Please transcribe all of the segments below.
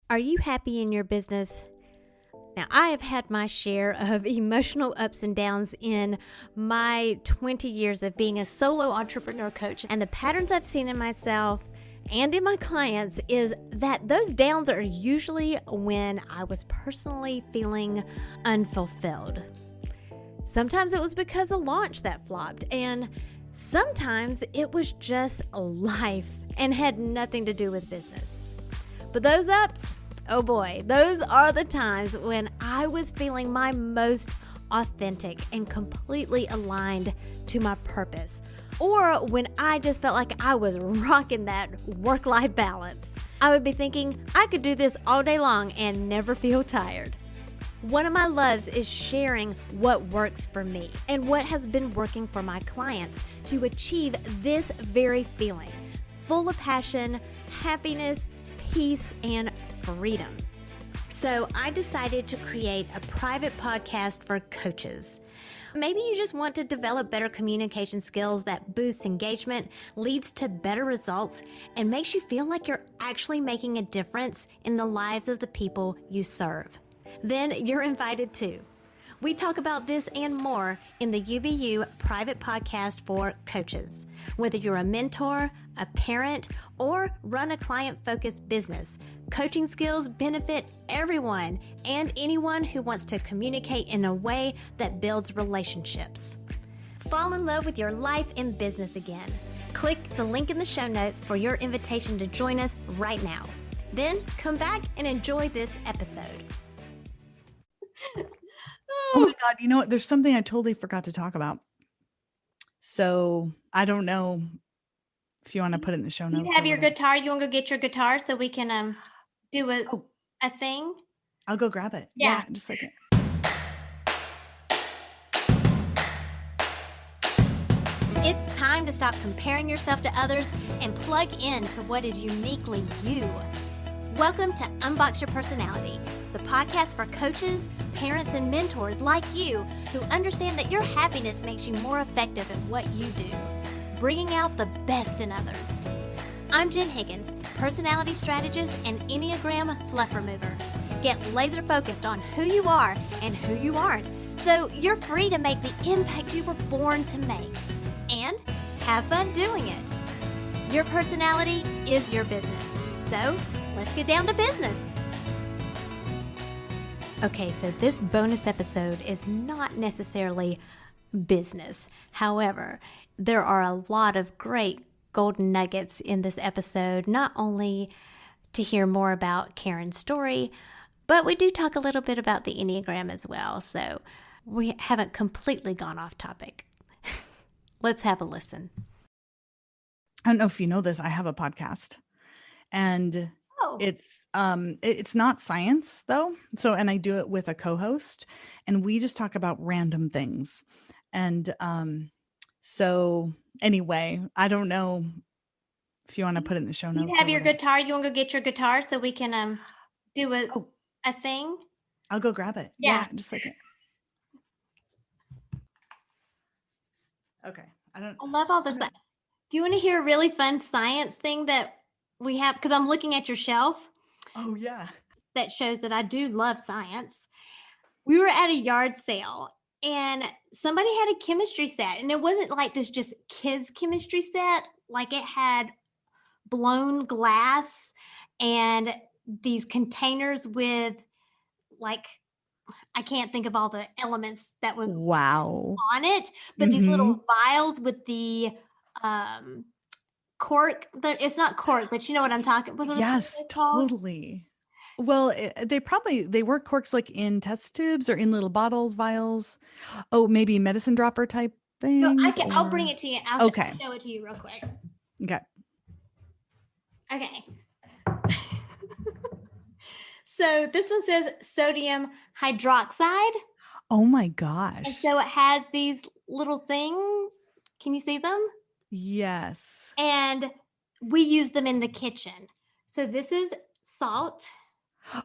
Are you happy in your business? Now, I have had my share of emotional ups and downs in my 20 years of being a solo entrepreneur coach. And the patterns I've seen in myself and in my clients is that those downs are usually when I was personally feeling unfulfilled. Sometimes it was because a launch that flopped, and sometimes it was just life and had nothing to do with business. But those ups, oh boy, those are the times when I was feeling my most authentic and completely aligned to my purpose, or when I just felt like I was rocking that work-life balance. I would be thinking I could do this all day long and never feel tired. One of my loves is sharing what works for me and what has been working for my clients to achieve this very feeling, full of passion, happiness, peace, and freedom. So I decided to create a private podcast for coaches. Maybe you just want to develop better communication skills that boosts engagement, leads to better results, and makes you feel like you're actually making a difference in the lives of the people you serve. Then you're invited too. We talk about this and more in the UBU private podcast for coaches. Whether you're a mentor, a parent, or run a client-focused business, coaching skills benefit everyone and anyone who wants to communicate in a way that builds relationships. Fall in love with your life and business again. Click the link in the show notes for your invitation to join us right now. Then come back and enjoy this episode. Oh my God. You know what? There's something I totally forgot to talk about. So I don't know if you want to put it in the show notes. You have your guitar. You want to go get your guitar so we can do a thing? I'll go grab it. Yeah. Just like it. It's time to stop comparing yourself to others and plug into what is uniquely you. Welcome to Unbox Your Personality, the podcast for coaches, parents, and mentors like you who understand that your happiness makes you more effective at what you do, bringing out the best in others. I'm Jen Higgins, personality strategist and Enneagram fluff remover. Get laser focused on who you are and who you aren't, so you're free to make the impact you were born to make. And have fun doing it. Your personality is your business. So let's get down to business. Okay, so this bonus episode is not necessarily business. However, there are a lot of great golden nuggets in this episode, not only to hear more about Karen's story, but we do talk a little bit about the Enneagram as well. So we haven't completely gone off topic. Let's have a listen. I don't know if you know this. I have a podcast, and it's not science though. So, and I do it with a co-host, and we just talk about random things. And so anyway, I don't know if you want to put it in the show notes. You have your guitar. You want to go get your guitar so we can do a thing? I'll go grab it. Yeah. Just like it. Okay. I love all this. Do you want to hear a really fun science thing that we have? Because I'm looking at your shelf. Oh, yeah. That shows that I do love science. We were at a yard sale and somebody had a chemistry set, and it wasn't like this just kids chemistry set. Like it had blown glass and these containers with I can't think of all the elements that was on it, but these little vials with the cork. It's not cork, but you know what I'm talking about. Yes, totally. Well, they work corks like in test tubes or in little bottles, vials. Oh, maybe medicine dropper type things. No, I'll bring it to you. I'll show it to you real quick. Okay. So this one says sodium hydroxide. Oh my gosh. And so it has these little things. Can you see them? Yes. And we use them in the kitchen. So this is salt.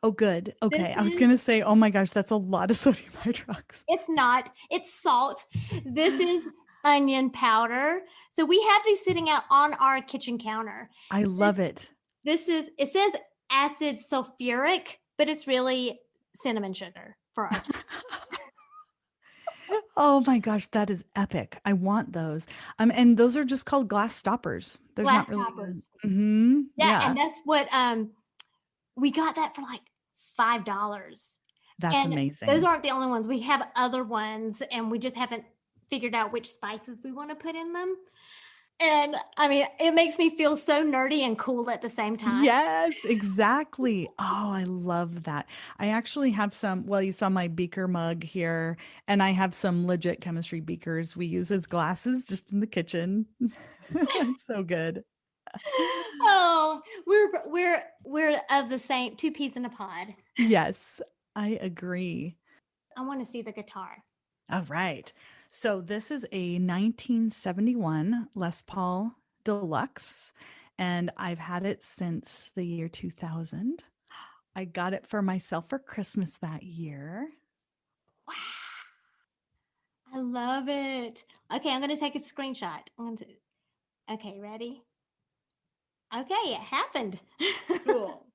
Oh, good. Okay. I was going to say, oh my gosh, that's a lot of sodium hydroxide. It's not. It's salt. This is onion powder. So we have these sitting out on our kitchen counter. I love it. It says acid sulfuric, but it's really cinnamon sugar for our tea. Oh my gosh, that is epic. I want those. And those are just called glass stoppers. There's not Glass really toppers. Yeah, yeah, and that's what we got that for like $5. that's And those amazing. aren't the only ones. We have other ones, and we just haven't figured out which spices we want to put in them. And I mean, it makes me feel so nerdy and cool at the same time. Yes, exactly. Oh, I love that. I actually have some, well, you saw my beaker mug here, and I have some legit chemistry beakers we use as glasses just in the kitchen. It's so good. Oh, we're of the same two peas in a pod. Yes, I agree. I want to see the guitar. All right. So this is a 1971 Les Paul Deluxe, and I've had it since the year 2000. I got it for myself for Christmas that year. Wow. I love it. Okay, I'm going to take a screenshot. Okay, ready? Okay, it happened. Cool.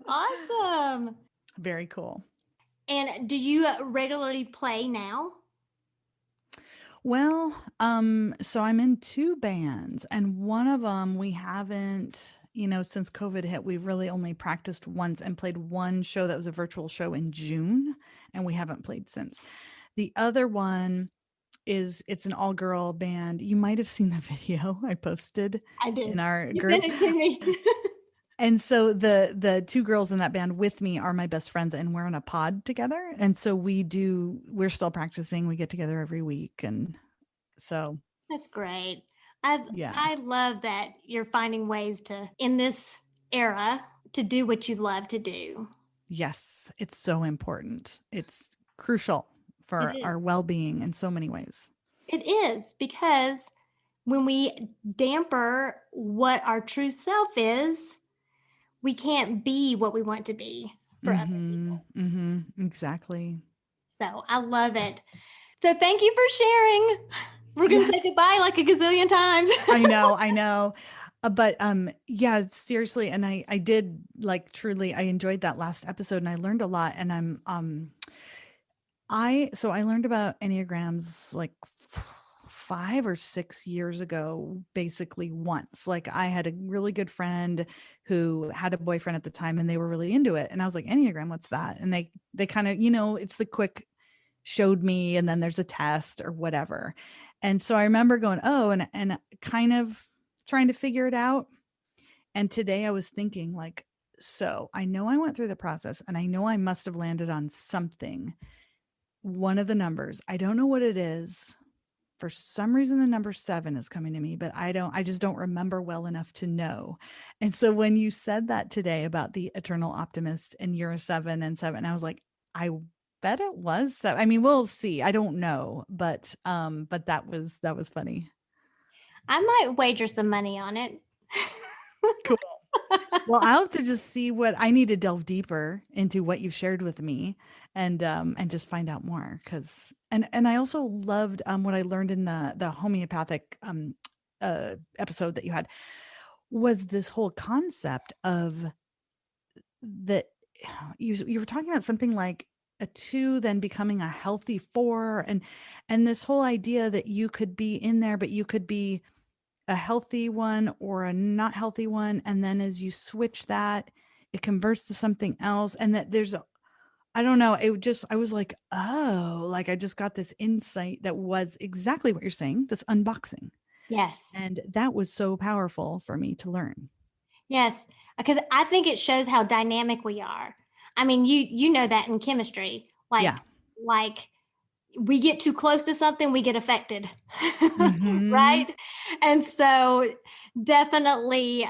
Awesome. Very cool. And do you regularly play now? Well, so I'm in two bands, and one of them we haven't, since COVID hit, we've really only practiced once and played one show that was a virtual show in June, and we haven't played since. The other one it's an all-girl band. You might have seen the video I posted I did. in our You group. sent it to me. And so the two girls in that band with me are my best friends, and we're in a pod together. And so we're still practicing. We get together every week. And so That's great. yeah. I love that you're finding ways to, in this era, to do what you love to do. Yes, it's so important. It's crucial for our well-being in so many ways. It is, because when we damper what our true self is, we can't be what we want to be for other people. Exactly. So I love it. So thank you for sharing. We're going to say goodbye like a gazillion times. I know. But yeah, seriously. And I did, like, truly, I enjoyed that last episode and I learned a lot. And I learned about Enneagrams like 5 or 6 years ago, basically once. Like, I had a really good friend who had a boyfriend at the time and they were really into it. And I was like, Enneagram, what's that? And they kind of, it's the quick showed me, and then there's a test or whatever. And so I remember going, oh, and kind of trying to figure it out. And today I was thinking, like, so I know I went through the process and I know I must have landed on something. One of the numbers, I don't know what it is. For some reason, the number 7 is coming to me, but I just don't remember well enough to know. And so when you said that today about the eternal optimist and you're a 7 and 7, I was like, I bet it was 7. I mean, we'll see. I don't know, but that was funny. I might wager some money on it. Cool. Well, I'll have to just see what I need to delve deeper into what you've shared with me and just find out more. Cause, and I also loved, what I learned in the homeopathic, episode that you had was this whole concept of that you were talking about something like a 2 then becoming a healthy 4, and this whole idea that you could be in there, but you could be a healthy one or a not healthy one. And then as you switch that, it converts to something else. And that I don't know. I was like, oh, like I just got this insight that was exactly what you're saying, this unboxing. Yes. And that was so powerful for me to learn. Yes. Because I think it shows how dynamic we are. I mean, you know that in chemistry, like we get too close to something, we get affected, right? And so definitely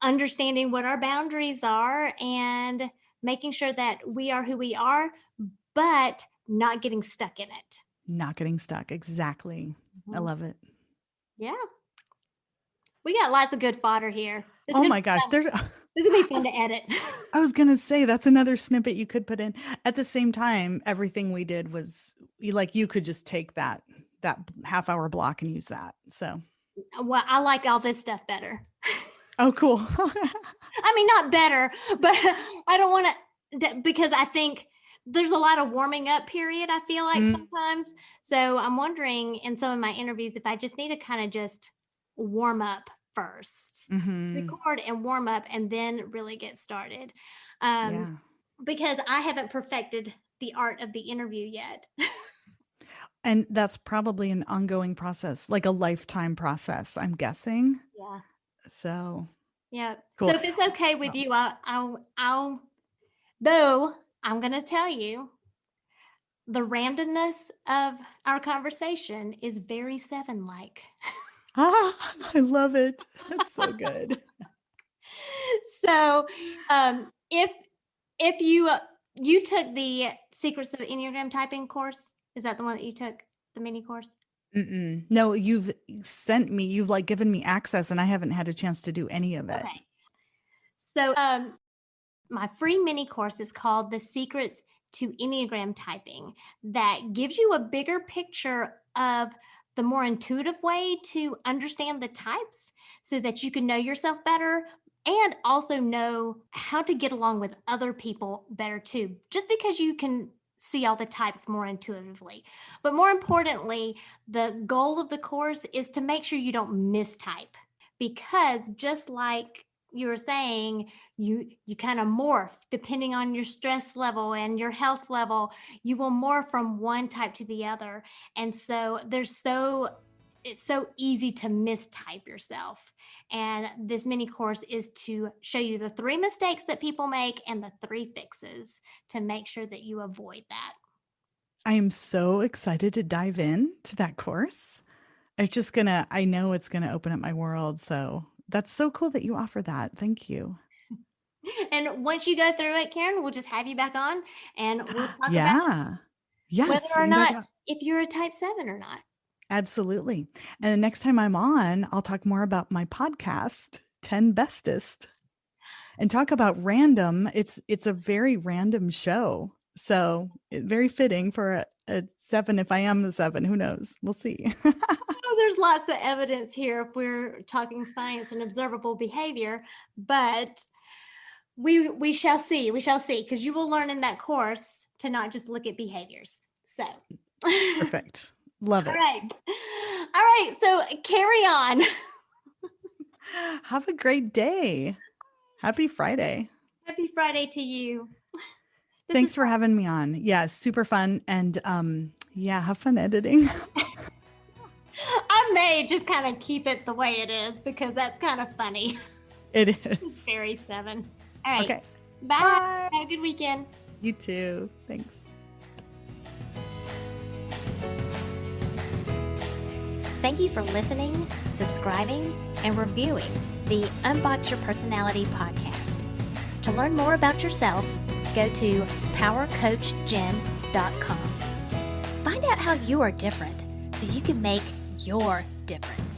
understanding what our boundaries are and making sure that we are who we are, but not getting stuck in it. Not getting stuck. Exactly. I love it. Yeah. We got lots of good fodder here. Oh my gosh. This would be fun to edit. I was going to say that's another snippet you could put in. At the same time, everything we did was like, you could just take that half-hour block and use that. So, well, I like all this stuff better. Oh, cool. I mean, not better, but I don't want to, because I think there's a lot of warming up period, I feel like sometimes. So I'm wondering in some of my interviews if I just need to kind of just warm up first, record and warm up, and then really get started. Because I haven't perfected the art of the interview yet. And that's probably an ongoing process, like a lifetime process, I'm guessing. Yeah. So, yeah. cool. So if it's okay with you, I'll, though I'm going to tell you, the randomness of our conversation is very 7-like. I love it. That's so good. So, if you took the Secrets of Enneagram Typing course, is that the one that you took, the mini course? No, you've sent me, you've like given me access, and I haven't had a chance to do any of it. Okay. So, my free mini course is called The Secrets to Enneagram Typing, that gives you a bigger picture of the more intuitive way to understand the types so that you can know yourself better and also know how to get along with other people better too, just because you can see all the types more intuitively. But more importantly, the goal of the course is to make sure you don't mistype, because just like you were saying, you kind of morph depending on your stress level and your health level. You will morph from one type to the other. And so it's so easy to mistype yourself. And this mini course is to show you the 3 mistakes that people make and the 3 fixes to make sure that you avoid that. I am so excited to dive into that course. I know it's going to open up my world. So that's so cool that you offer that. Thank you. And once you go through it, Karen, we'll just have you back on and we'll talk about whether or not if you're a type 7 or not. Absolutely. And the next time I'm on, I'll talk more about my podcast, 10 Bestest, and talk about random. It's a very random show. So very fitting for a 7. If I am the 7, who knows? We'll see. There's lots of evidence here if we're talking science and observable behavior, but we shall see. We shall see, because you will learn in that course to not just look at behaviors. So perfect. Love it. All right. So carry on. Have a great day. Happy Friday. Happy Friday to you. Thanks for having me on. Yeah, super fun. And have fun editing. I may just kind of keep it the way it is because that's kind of funny. It is. It's very 7. All right. Okay. Bye. Have a good weekend. You too. Thanks. Thank you for listening, subscribing, and reviewing the Unbox Your Personality podcast. To learn more about yourself, go to powercoachjen.com. Find out how you are different so you can make your difference.